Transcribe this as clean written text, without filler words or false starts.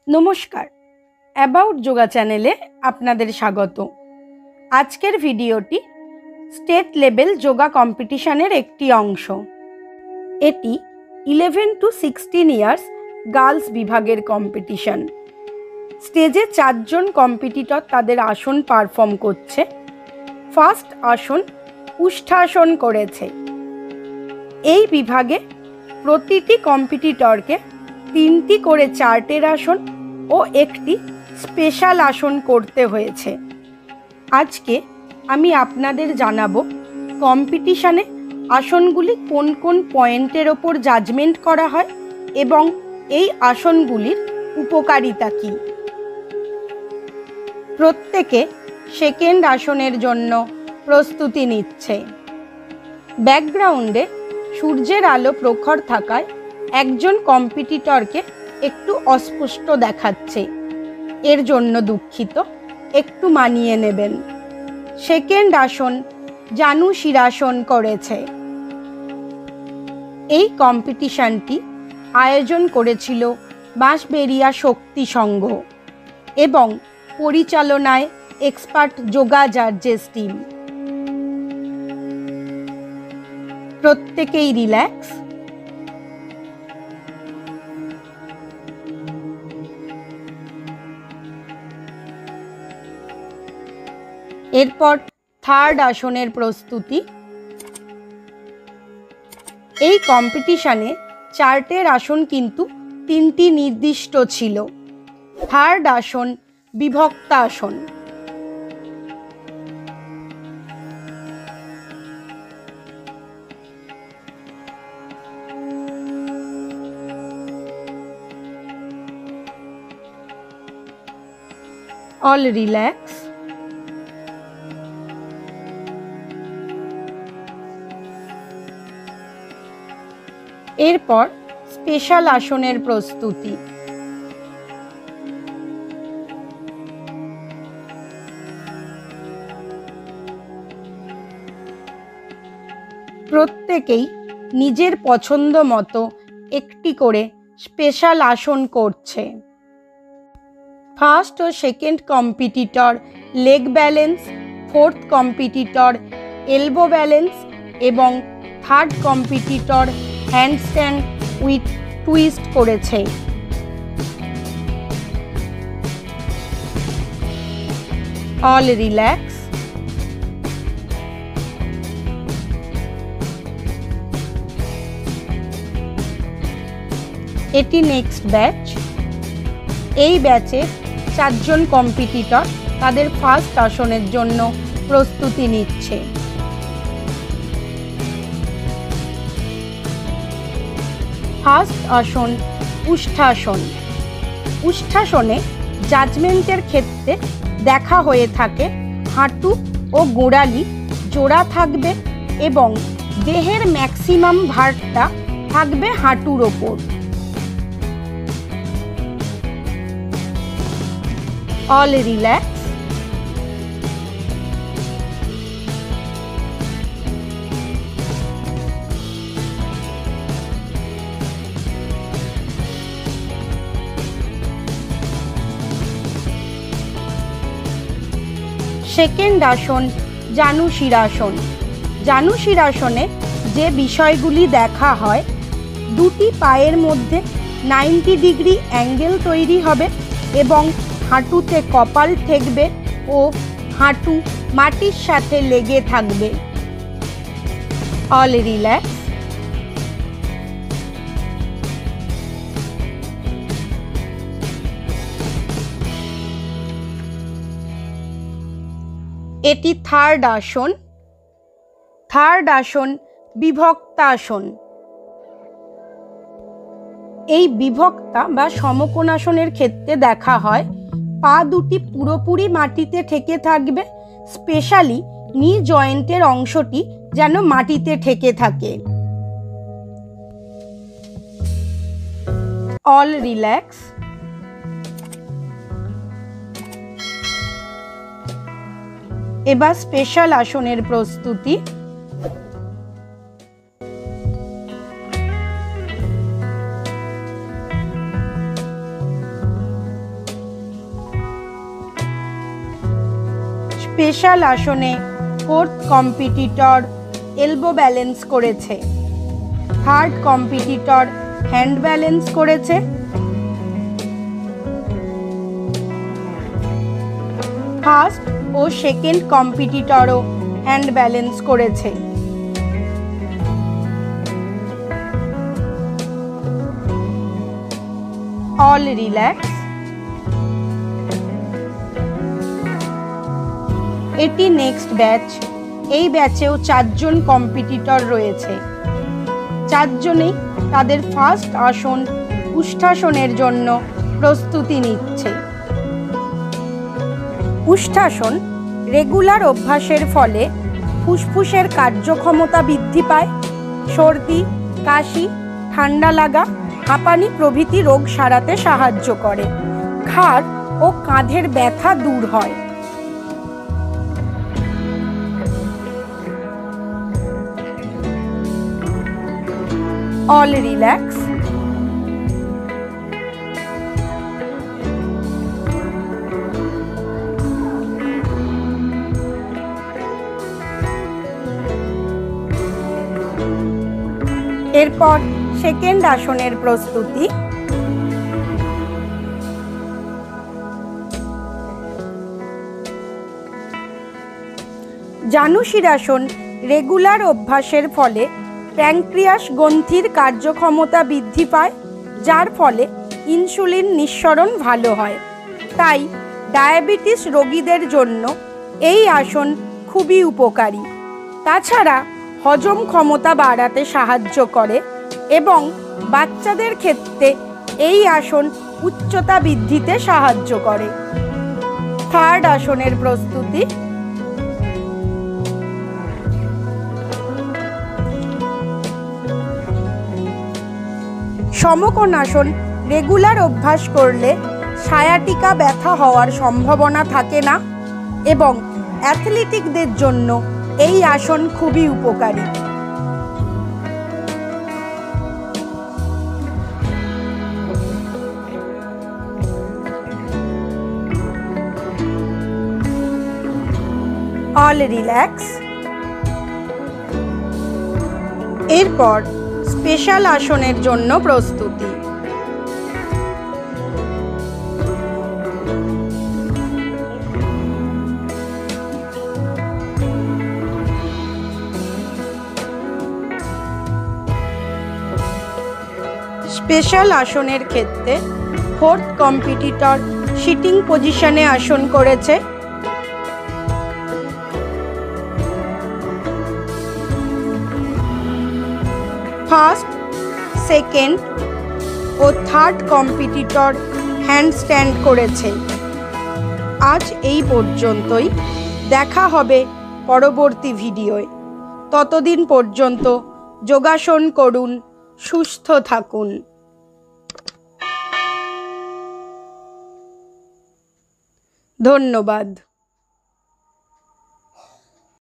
নমস্কার, অ্যাবাউট যোগা চ্যানেলে আপনাদের স্বাগত। আজকের ভিডিওটি স্টেট লেভেল যোগা কম্পিটিশনের একটি অংশ। এটি 11 to 16 ইয়ার্স গার্লস বিভাগের কম্পিটিশন। স্টেজে 4 জন কম্পিটিটর তাদের আসন পারফর্ম করছে। ফার্স্ট আসন উষ্ঠাসন করেছে। এই বিভাগে প্রতিটি কম্পিটিটরকে 3টি করে চার্টের আসন ও একটি স্পেশাল আসন করতে হয়েছে। আজকে আমি আপনাদের জানাবো কম্পিটিশনে আসনগুলি কোন কোন পয়েন্টের ওপর জাজমেন্ট করা হয় এবং এই আসনগুলির উপকারিতা কী। প্রত্যেকে সেকেন্ড আসনের জন্য প্রস্তুতি নিচ্ছে। ব্যাকগ্রাউন্ডে সূর্যের আলো প্রখর থাকায় একজন কম্পিটিটরকে একটু অস্পষ্ট দেখাচ্ছে, এর জন্য দুঃখিত, একটু মানিয়ে নেবেন। সেকেন্ড আসন জানু শিরাসন করেছে। এই কম্পিটিশনটি আয়োজন করেছিল বাঁশবেড়িয়া শক্তি সংঘ এবং পরিচালনায় এক্সপার্ট যোগা জাজেস টিম। প্রত্যেকেই রিল্যাক্স। এরপর থার্ড আসনের প্রস্তুতি। এই কম্পিটিশনে চার্টের আসন কিন্তু 3টি নির্দিষ্ট ছিল। থার্ড আসন বিভক্ত আসন। All relax. এরপর স্পেশাল আসনের প্রস্তুতি। প্রত্যেকেই নিজের পছন্দ মতো একটি করে স্পেশাল আসন করছে। ফার্স্ট ও second competitor leg balance, fourth competitor elbow balance এবং third competitor handstand with twist করেছে। All relax. এটি নেক্সট ব্যাচ। এই ব্যাচে 4 জন কম্পিটিটর তাদের ফার্স্ট আসনের জন্য প্রস্তুতি নিচ্ছে। ফার্স্ট আসন উষ্ঠাসন। উষ্ঠাসনে জাজমেন্টের ক্ষেত্রে দেখা হয়ে থাকে হাঁটু ও গোড়ালি জোড়া থাকবে এবং দেহের ম্যাক্সিমাম ভারটা থাকবে হাঁটুর ওপর। All relax. সেকেন্ড আসন জানু শিরাসন। জানু শিরাসনে যে বিষয়গুলি দেখা হয়, দুটি পায়ের মধ্যে 90 ডিগ্রি অ্যাঙ্গেল তৈরি হবে এবং হাঁটুতে কপাল ঠেকবে ও হাঁটু মাটির সাথে লেগে থাকবে। All relax. এটি থার্ড আসন। থার্ড আসন বিভক্ত আসন। এই বিভক্তা বা সমকোণাসনের ক্ষেত্রে দেখা হয় পা দুটি পুরোপুরি মাটিতে ঠেকে থাকবে, স্পেশালি নি জয়েন্টের অংশটি যেন মাটিতে ঠেকে থাকে। All relax. এবার স্পেশাল আসনের প্রস্তুতি। স্পেশাল আসনে ফোর্থ কম্পিটিটর এলবো ব্যালেন্স করেছে, থার্ড কম্পিটিটর হ্যান্ড ব্যালেন্স করেছে, ফার্স্ট ও সেকেন্ড কম্পিটিটরও হ্যান্ড ব্যালেন্স করেছে। All relax. এটি নেক্সট ব্যাচ। এই ব্যাচেও 4 জন কম্পিটিটর রয়েছে। 4 জনেই তাদের ফার্স্ট আসন উষ্ঠাসনের জন্য প্রস্তুতি নিচ্ছে। উষ্ঠাসন রেগুলার অভ্যাসের ফলে ফুসফুসের কার্যক্ষমতা বৃদ্ধি পায়, সর্দি, কাশি, ঠান্ডা লাগা, হাঁপানি প্রভৃতি রোগ সারাতে সাহায্য করে, ঘাড় ও কাঁধের ব্যথা দূর হয়। All relax. এরপর সেকেন্ড আসনের প্রস্তুতি। জানুশিরাসন রেগুলার অভ্যাসের ফলে প্যানক্রিয়াস গ্রন্থির কার্যক্ষমতা বৃদ্ধি পায়, যার ফলে ইনসুলিন নিঃসরণ ভালো হয়। তাই ডায়াবেটিস রোগীদের জন্য এই আসন খুবই উপকারী। তাছাড়া হজম ক্ষমতা বাড়াতে সাহায্য করে এবং বাচ্চাদের ক্ষেত্রে এই আসন উচ্চতা বৃদ্ধিতে সাহায্য করে। থার্ড আসনের প্রস্তুতি। সমকোণাসন রেগুলার অভ্যাস করলে সায়াটিকা ব্যথা হওয়ার সম্ভাবনা থাকে না এবং অ্যাথলেটিকদের জন্য এই আসন খুবই উপকারী। All relax. এরপর স্পেশাল আসনের জন্য প্রস্তুতি। স্পেশাল আসনের ক্ষেত্রে ফোর্থ কম্পিটিটর সিটিং পজিশনে আসন করেছে। ফার্স্ট, সেকেন্ড ও থার্ড কম্পিটিটর হ্যান্ডস্ট্যান্ড করেছে। আজ এই পর্যন্তই। দেখা হবে পরবর্তী ভিডিওয়। ততদিন পর্যন্ত যোগাসন করুন, সুস্থ থাকুন। ধন্যবাদ।